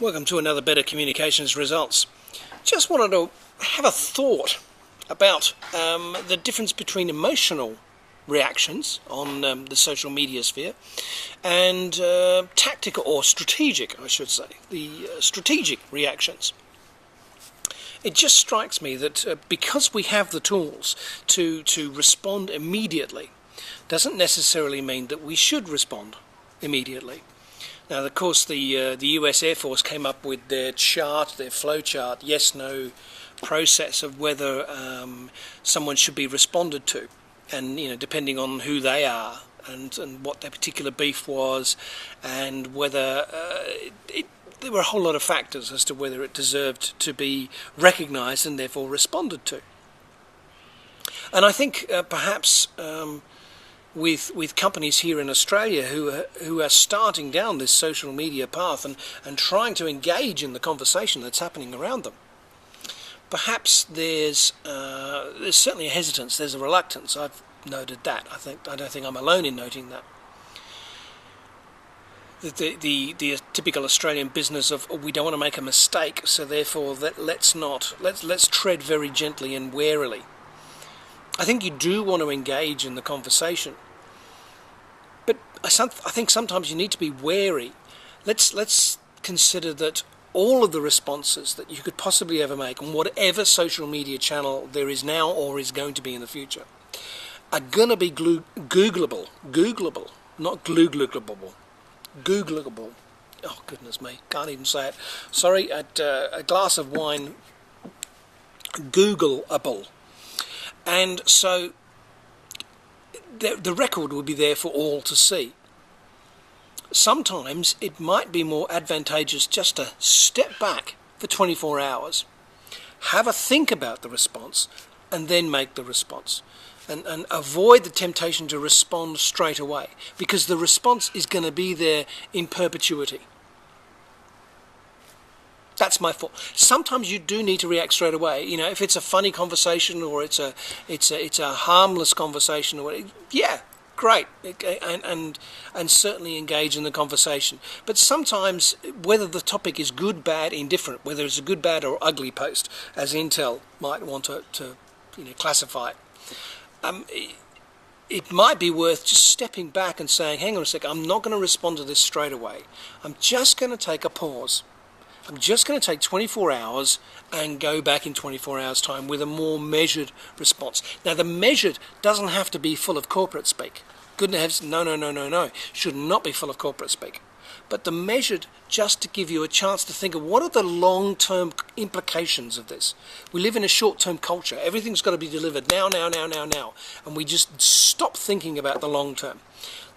Welcome to another Better Communications Results. Just wanted to have a thought about the difference between emotional reactions on the social media sphere and tactical or strategic, I should say, the strategic reactions. It just strikes me that because we have the tools to respond immediately, doesn't necessarily mean that we should respond immediately. Now, of course, the US Air Force came up with their chart, their flow chart, yes-no process of whether someone should be responded to, and depending on who they are and what their particular beef was, and whether there were a whole lot of factors as to whether it deserved to be recognised and therefore responded to. And I think perhaps with companies here in Australia who are starting down this social media path and trying to engage in the conversation that's happening around them, perhaps there's certainly a hesitance, there's a reluctance. I've noted that. I don't think I'm alone in noting that. The typical Australian business of we don't want to make a mistake, so therefore let's tread very gently and warily. I think you do want to engage in the conversation, but I think sometimes you need to be wary. Let's consider that all of the responses that you could possibly ever make on whatever social media channel there is now or is going to be in the future are going to be Googleable, not Googleable. Googleable. Oh, goodness me, can't even say it. Sorry, a glass of wine, Googleable. And so the record will be there for all to see. Sometimes it might be more advantageous just to step back for 24 hours, have a think about the response, and then make the response. And avoid the temptation to respond straight away, because the response is going to be there in perpetuity. That's my fault. Sometimes you do need to react straight away. If it's a funny conversation or it's a harmless conversation, or yeah, great, and certainly engage in the conversation. But sometimes, whether the topic is good, bad, indifferent, whether it's a good, bad, or ugly post, as Intel might want to classify it, it might be worth just stepping back and saying, hang on a sec, I'm not going to respond to this straight away. I'm just going to take a pause. I'm just going to take 24 hours and go back in 24 hours' time with a more measured response. Now, the measured doesn't have to be full of corporate speak. Goodness, no. Should not be full of corporate speak. But the measured, just to give you a chance to think of what are the long-term implications of this. We live in a short-term culture. Everything's got to be delivered now. And we just stop thinking about the long-term.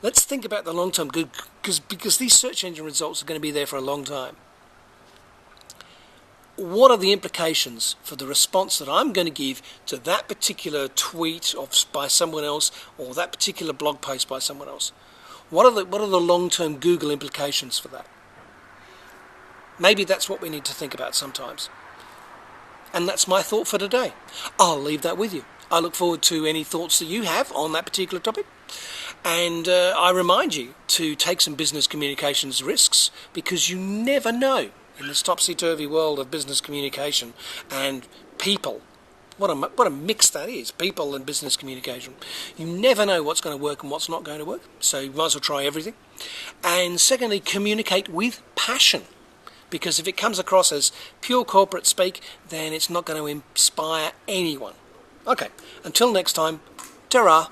Let's think about the long-term, because these search engine results are going to be there for a long time. What are the implications for the response that I'm going to give to that particular tweet by someone else, or that particular blog post by someone else? What are the long-term Google implications for that? Maybe that's what we need to think about sometimes. And that's my thought for today. I'll leave that with you. I look forward to any thoughts that you have on that particular topic. And I remind you to take some business communications risks, because you never know in this topsy-turvy world of business communication and people. What a mix that is, people and business communication. You never know what's going to work and what's not going to work, so you might as well try everything. And secondly, communicate with passion, because if it comes across as pure corporate speak, then it's not going to inspire anyone. Okay, until next time, ta-ra.